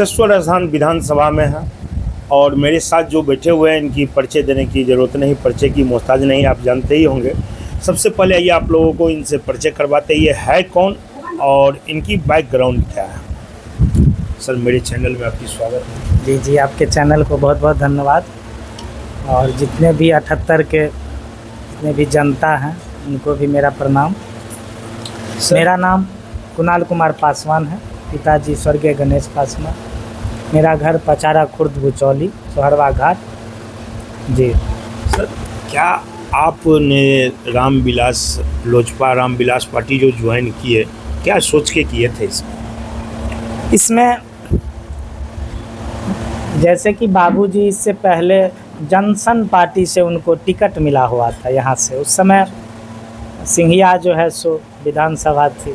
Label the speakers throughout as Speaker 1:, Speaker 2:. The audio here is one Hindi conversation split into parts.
Speaker 1: राजस्थान विधानसभा में है और मेरे साथ जो बैठे हुए हैं इनकी परिचय देने की ज़रूरत नहीं, परिचय की मोहताज नहीं, आप जानते ही होंगे। सबसे पहले ये आप लोगों को इनसे परिचय करवाते ये है कौन और इनकी बैकग्राउंड क्या है। सर, मेरे चैनल में आपकी स्वागत है।
Speaker 2: जी, आपके चैनल को बहुत बहुत धन्यवाद। और जितने भी 78 के जितने भी जनता हैं उनको भी मेरा प्रणाम। मेरा नाम कुणाल कुमार पासवान है, पिताजी स्वर्गीय गणेश पासवान। मेरा घर पचारा खुर्द बुचौली सोहरवा घाट। जी
Speaker 1: सर, क्या आपने लोजपा रामविलास पार्टी जो ज्वाइन किए, क्या सोच के किए थे
Speaker 2: इसमें जैसे कि बाबूजी इससे पहले जनसन पार्टी से उनको टिकट मिला हुआ था यहाँ से। उस समय सिंघिया जो है सो विधानसभा थी,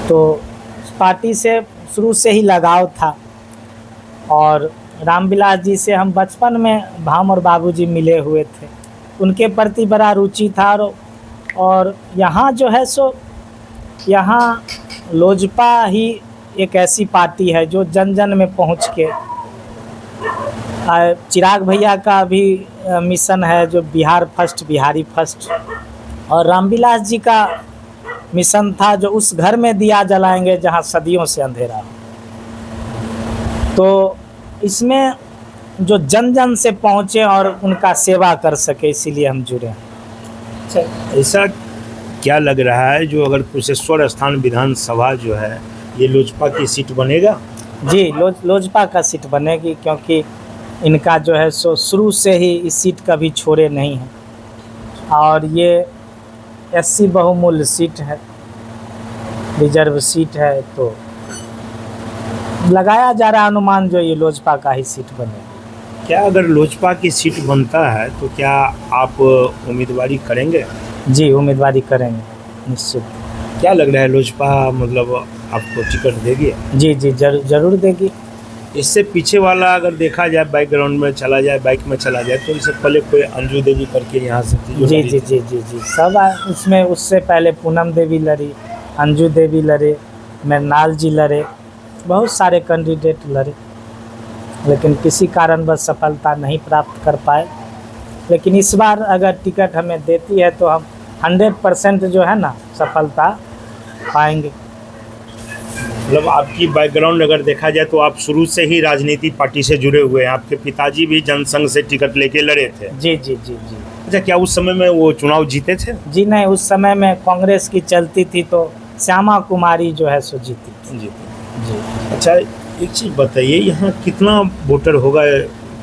Speaker 2: तो पार्टी से शुरू से ही लगाव था। और रामविलास जी से हम बचपन में भाम और बाबूजी मिले हुए थे, उनके प्रति बड़ा रुचि था। और यहाँ जो है सो यहाँ लोजपा ही एक ऐसी पार्टी है जो जन जन में पहुँच के, चिराग भैया का भी मिशन है जो बिहार फर्स्ट बिहारी फर्स्ट, और रामविलास जी का मिशन था जो उस घर में दिया जलाएंगे जहां सदियों से अंधेरा हो। तो इसमें जो जन जन से पहुँचे और उनका सेवा कर सके, इसीलिए हम जुड़े हैं।
Speaker 1: अच्छा, ऐसा क्या लग रहा है जो अगर कुशेश्वर स्थान विधानसभा जो है ये लोजपा की सीट बनेगा? जी,
Speaker 2: लोजपा का सीट बनेगी, क्योंकि इनका जो है सो शुरू से ही इस सीट कभी छोड़े नहीं है। और ये SC बहुमूल्य सीट है, रिजर्व सीट है, तो लगाया जा रहा अनुमान जो ये लोजपा का ही सीट बने।
Speaker 1: क्या अगर लोजपा की सीट बनता है तो क्या आप उम्मीदवारी करेंगे?
Speaker 2: जी, उम्मीदवारी करेंगे निश्चित।
Speaker 1: क्या लग रहा है, लोजपा मतलब आपको टिकट देगी?
Speaker 2: जी, जरूर देगी।
Speaker 1: इससे पीछे वाला अगर देखा जाए, बैकग्राउंड में चला जाए, बाइक में चला जाए, तो इससे पहले कोई अंजू देवी करके यहाँ से थी।
Speaker 2: जी सब उसमें उससे पहले पूनम देवी लड़ी, अंजू देवी लड़े, मृणाल जी लड़े, बहुत सारे कैंडिडेट लड़े, लेकिन किसी कारणवश सफलता नहीं प्राप्त कर पाए। लेकिन इस बार अगर टिकट हमें देती है तो हम 100% जो है ना सफलता पाएंगे।
Speaker 1: मतलब आपकी बैकग्राउंड अगर देखा जाए तो आप शुरू से ही राजनीति पार्टी से जुड़े हुए हैं। आपके पिताजी भी जनसंघ से टिकट लेके लड़े थे।
Speaker 2: जी।
Speaker 1: अच्छा, क्या उस समय में वो चुनाव जीते थे?
Speaker 2: जी नहीं, उस समय में कांग्रेस की चलती थी, तो श्यामा कुमारी जो है सो जीती
Speaker 1: जी। अच्छा, एक चीज़ बताइए, यहाँ कितना वोटर होगा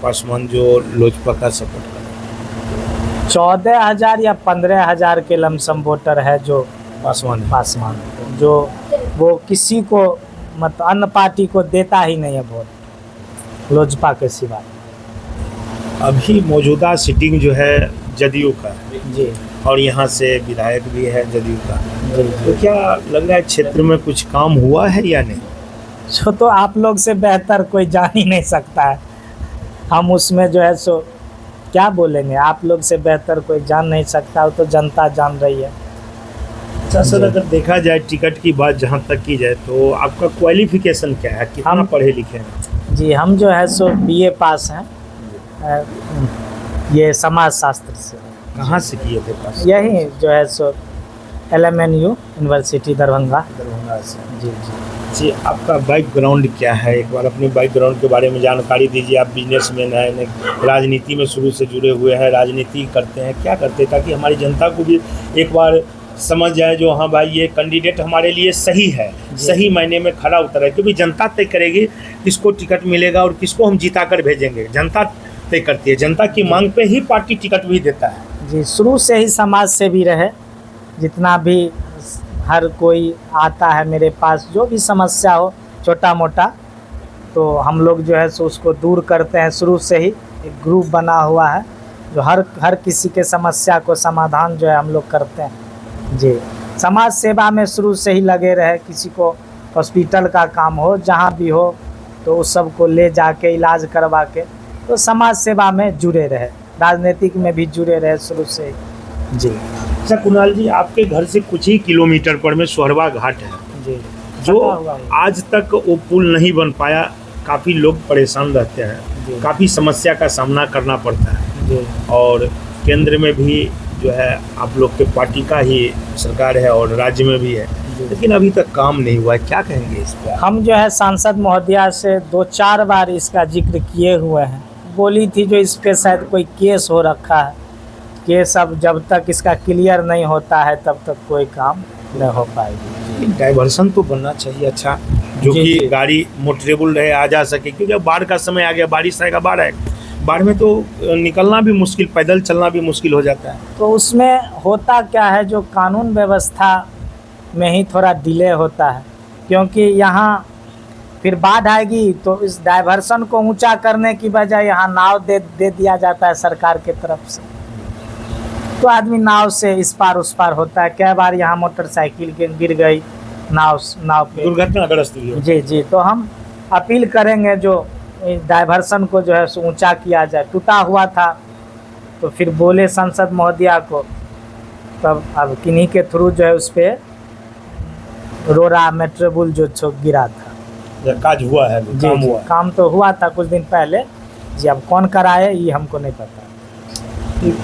Speaker 1: पासवान जो लोजपा का सपोर्ट करे?
Speaker 2: 14,000 या 15,000 के लमसम वोटर है जो पासवान जो वो किसी को मतलब अन्य पार्टी को देता ही नहीं है वोट, लोजपा के सिवा।
Speaker 1: अभी मौजूदा सिटिंग जो है जदयू का
Speaker 2: जी,
Speaker 1: और यहाँ से विधायक भी है जदयू का।
Speaker 2: जी।
Speaker 1: तो क्या लग रहा है क्षेत्र में कुछ काम हुआ है या नहीं?
Speaker 2: तो आप लोग से बेहतर कोई जान ही नहीं सकता है। हम उसमें जो है सो क्या बोलेंगे, आप लोग से बेहतर कोई जान नहीं सकता, वो तो जनता जान रही है।
Speaker 1: अच्छा सर, अगर देखा जाए टिकट की बात जहाँ तक की जाए तो आपका क्वालिफिकेशन क्या है, कितना पढ़े लिखे हैं?
Speaker 2: जी, हम जो है सो BA पास हैं, ये समाज शास्त्र से।
Speaker 1: कहाँ से किए थे पास?
Speaker 2: यही जो है सो LMNU यूनिवर्सिटी दरभंगा
Speaker 1: से।
Speaker 2: जी।
Speaker 1: आपका बैकग्राउंड क्या है, एक बार अपने बैकग्राउंड के बारे में जानकारी दीजिए। आप बिजनेसमैन हैं, राजनीति में शुरू से जुड़े हुए हैं, राजनीति करते हैं, क्या करते हैं, ताकि हमारी जनता को भी एक बार समझ जाए जो हाँ भाई ये कैंडिडेट हमारे लिए सही है, सही मायने में खरा उतरा है। क्योंकि जनता तय करेगी किसको टिकट मिलेगा और किसको हम जिता कर भेजेंगे। जनता तय करती है, जनता की मांग पे ही पार्टी टिकट भी देता है।
Speaker 2: जी, शुरू से ही समाज से भी रहे, जितना भी हर कोई आता है मेरे पास, जो भी समस्या हो छोटा मोटा, तो हम लोग जो है सो उसको दूर करते हैं। शुरू से ही एक ग्रुप बना हुआ है जो हर किसी के समस्या को समाधान जो है हम लोग करते हैं। जी, समाज सेवा में शुरू से ही लगे रहे। किसी को हॉस्पिटल का काम हो, जहाँ भी हो, तो उस सब को ले जाके इलाज करवा के, तो समाज सेवा में जुड़े रहे, राजनीतिक में भी जुड़े रहे शुरू से ही। जी।
Speaker 1: अच्छा कुणाल जी, आपके घर से कुछ ही किलोमीटर पर में सोहरवा घाट है।
Speaker 2: जी।
Speaker 1: जो
Speaker 2: फटा हुआ है।
Speaker 1: आज तक वो पुल नहीं बन पाया, काफ़ी लोग परेशान रहते हैं,
Speaker 2: जी।
Speaker 1: काफ़ी समस्या का सामना करना पड़ता है।
Speaker 2: जी
Speaker 1: और केंद्र में भी जो है आप लोग के पार्टी का ही सरकार है और राज्य में भी है,
Speaker 2: जी।
Speaker 1: लेकिन अभी तक काम नहीं हुआ है, क्या कहेंगे इस पर?
Speaker 2: हम जो है सांसद महोदया से 2-4 बार इसका जिक्र किए हुए हैं। बोली थी जो इस पे शायद कोई केस हो रखा है, केस अब जब तक इसका क्लियर नहीं होता है तब तक कोई काम नहीं हो पाएगी।
Speaker 1: डाइवर्सन तो बनना चाहिए अच्छा, जो
Speaker 2: जी,
Speaker 1: कि
Speaker 2: जी।
Speaker 1: गाड़ी मोटरेबल रहे, आ जा सके, क्योंकि अब बाढ़ का समय आ गया, बारिश आएगा, बाढ़ आएगा, बाढ़ में तो निकलना भी मुश्किल, पैदल चलना भी मुश्किल हो जाता है।
Speaker 2: तो उसमें होता क्या है, जो कानून व्यवस्था में ही थोड़ा डिले होता है, क्योंकि यहाँ फिर बाढ़ आएगी तो इस डाइवर्सन को ऊंचा करने की बजाय यहाँ नाव दे दिया जाता है सरकार की तरफ से, तो आदमी नाव से इस पार उस पार होता है। कई बार यहाँ मोटरसाइकिल गिर गई नाव पे,
Speaker 1: दुर्घटनाग्रस्त भी हो।
Speaker 2: जी जी। तो हम अपील करेंगे जो डाइवर्सन को जो है सो ऊंचा किया जाए। टूटा हुआ था तो फिर बोले सांसद महोदया को, तब अब किन्हीं के थ्रू जो है उस पर रोरा मेट्रोबुल जो गिरा था।
Speaker 1: या काज हुआ है,
Speaker 2: जी
Speaker 1: काम
Speaker 2: जी,
Speaker 1: हुआ।
Speaker 2: काम तो हुआ था कुछ दिन पहले जी, अब कौन कराए ये हमको नहीं पता।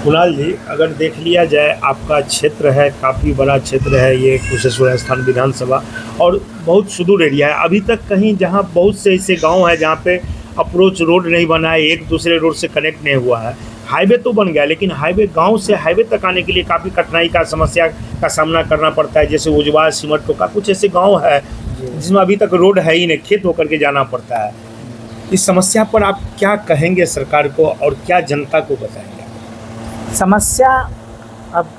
Speaker 1: कुणाल जी, अगर देख लिया जाए, आपका क्षेत्र है, काफ़ी बड़ा क्षेत्र है ये कुशेश्वर स्थान विधानसभा, और बहुत सुदूर एरिया है। अभी तक कहीं जहाँ बहुत से ऐसे गांव हैं जहाँ पे अप्रोच रोड नहीं बना है, एक दूसरे रोड से कनेक्ट नहीं हुआ है। हाईवे तो बन गया, लेकिन हाईवे, गांव से हाईवे तक आने के लिए काफ़ी कठिनाई का समस्या का सामना करना पड़ता है। जैसे उजवा, सिमट टोका, कुछ ऐसे गाँव है जिसमें अभी तक रोड है ही नहीं, खेत होकर के जाना पड़ता है। इस समस्या पर आप क्या कहेंगे सरकार को, और क्या जनता को बताएंगे?
Speaker 2: समस्या अब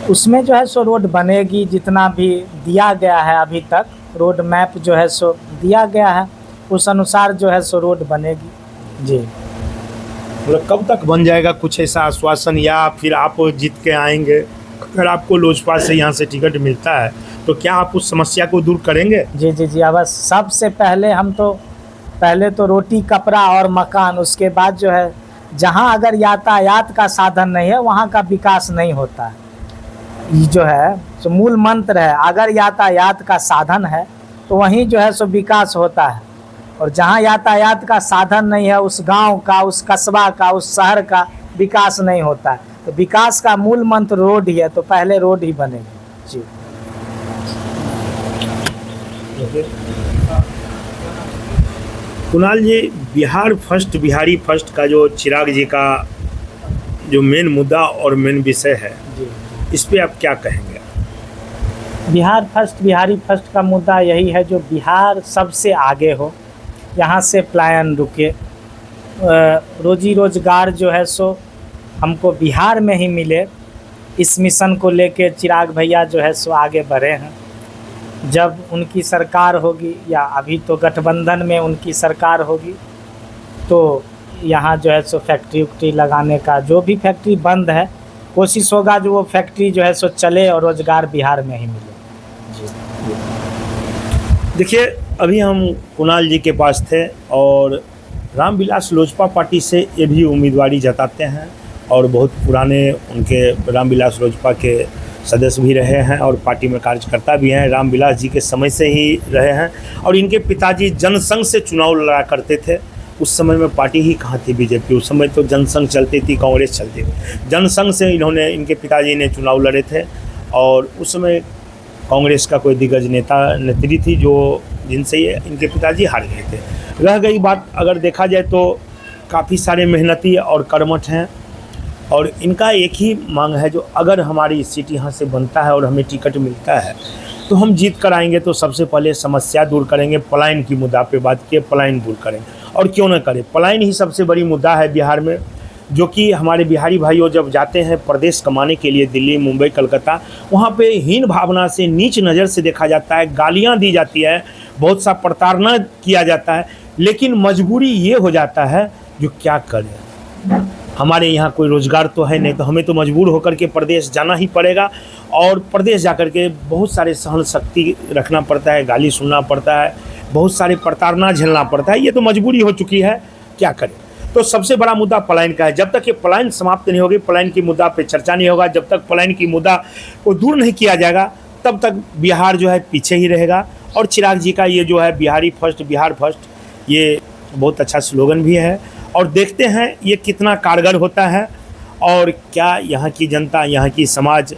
Speaker 2: उसमें जो है सो रोड बनेगी, जितना भी दिया गया है अभी तक रोड मैप जो है सो दिया गया है, उस अनुसार जो है सो रोड बनेगी जी।
Speaker 1: मतलब कब तक बन जाएगा, कुछ ऐसा आश्वासन, या फिर आप जीत के आएंगे, अगर आपको लोजपा से यहाँ से टिकट मिलता है तो क्या आप उस समस्या को दूर करेंगे?
Speaker 2: जी जी जी। अब सबसे पहले हम तो पहले तो रोटी, कपड़ा और मकान, उसके बाद जो है जहाँ अगर यातायात का साधन नहीं है वहाँ का विकास नहीं होता है। ये जो है सो मूल मंत्र है, अगर यातायात का साधन है तो वहीं जो है सो विकास होता है, और जहाँ यातायात का साधन नहीं है उस गांव का, उस कस्बा का, उस शहर का विकास नहीं होता है। तो विकास का मूल मंत्र रोड ही है, तो पहले रोड ही बनेगी जी।
Speaker 1: कुणाल जी, बिहार फर्स्ट, बिहारी फर्स्ट का जो चिराग जी का जो मेन मुद्दा और मेन विषय है,
Speaker 2: जी,
Speaker 1: इस पे आप क्या कहेंगे?
Speaker 2: बिहार फर्स्ट, बिहारी फर्स्ट का मुद्दा यही है जो बिहार सबसे आगे हो, यहाँ से पलायन रुके, रोजी रोजगार जो है सो हमको बिहार में ही मिले। इस मिशन को लेके चिराग भैया जो है सो आगे बढ़े हैं। जब उनकी सरकार होगी, या अभी तो गठबंधन में उनकी सरकार होगी, तो यहाँ जो है सो फैक्ट्री उक्ट्री लगाने का, जो भी फैक्ट्री बंद है कोशिश होगा जो वो फैक्ट्री जो है सो चले और रोजगार बिहार में ही मिले।
Speaker 1: देखिए, अभी हम कुणाल जी के पास थे, और रामविलास लोजपा पार्टी से ये भी उम्मीदवारी जताते हैं, और बहुत पुराने उनके रामविलास लोजपा के सदस्य भी रहे हैं और पार्टी में कार्यकर्ता भी हैं, रामविलास जी के समय से ही रहे हैं। और इनके पिताजी जनसंघ से चुनाव लड़ा करते थे। उस समय में पार्टी ही कहाँ थी बीजेपी, उस समय तो जनसंघ चलती थी, कांग्रेस चलती थी। जनसंघ से इनके पिताजी ने चुनाव लड़े थे, और उस समय कांग्रेस का कोई दिग्गज नेत्री थी जिनसे इनके पिताजी हार गए थे। रह गई बात, अगर देखा जाए तो काफ़ी सारे मेहनती और कर्मठ हैं, और इनका एक ही मांग है, जो अगर हमारी सीट यहाँ से बनता है और हमें टिकट मिलता है तो हम जीत कर आएंगे तो सबसे पहले समस्या दूर करेंगे। पलायन की मुद्दा पे बात किए, पलायन दूर करेंगे, और क्यों न करें, पलायन ही सबसे बड़ी मुद्दा है बिहार में। जो कि हमारे बिहारी भाइयों जब जाते हैं प्रदेश कमाने के लिए, दिल्ली, मुंबई, कलकत्ता, वहाँ पे हीन भावना से, नीच नज़र से देखा जाता है, गालियाँ दी जाती है, बहुत सा प्रताड़ना किया जाता है। लेकिन मजबूरी ये हो जाता है, जो क्या करें, हमारे यहाँ कोई रोज़गार तो है नहीं, तो हमें तो मजबूर होकर के प्रदेश जाना ही पड़ेगा, और प्रदेश जाकर के बहुत सारे सहन शक्ति रखना पड़ता है, गाली सुनना पड़ता है, बहुत सारे प्रताड़ना झेलना पड़ता है। ये तो मजबूरी हो चुकी है, क्या करें। तो सबसे बड़ा मुद्दा पलायन का है। जब तक ये पलायन समाप्त नहीं होगी, पलायन की मुद्दा पे चर्चा नहीं होगा, जब तक पलायन की मुद्दा को दूर नहीं किया जाएगा, तब तक बिहार जो है पीछे ही रहेगा, और चिराग जी का ये जो है बिहारी फर्स्ट बिहार फर्स्ट, ये बहुत अच्छा स्लोगन भी है। और देखते हैं ये कितना कारगर होता है और क्या यहाँ की जनता, यहाँ की समाज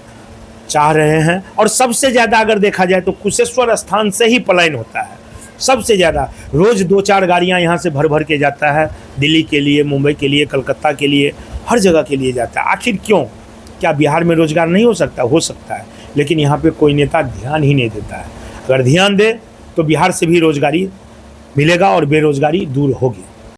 Speaker 1: चाह रहे हैं। और सबसे ज़्यादा अगर देखा जाए तो कुशेश्वर स्थान से ही पलायन होता है सबसे ज़्यादा। रोज़ 2-4 गाड़ियाँ यहाँ से भर भर के जाता है, दिल्ली के लिए, मुंबई के लिए, कलकत्ता के लिए, हर जगह के लिए जाता है। आखिर क्यों? क्या बिहार में रोज़गार नहीं हो सकता? हो सकता है, लेकिन यहाँ पे कोई नेता ध्यान ही नहीं देता है। अगर ध्यान दे तो बिहार से भी रोज़गारी मिलेगा और बेरोज़गारी दूर होगी।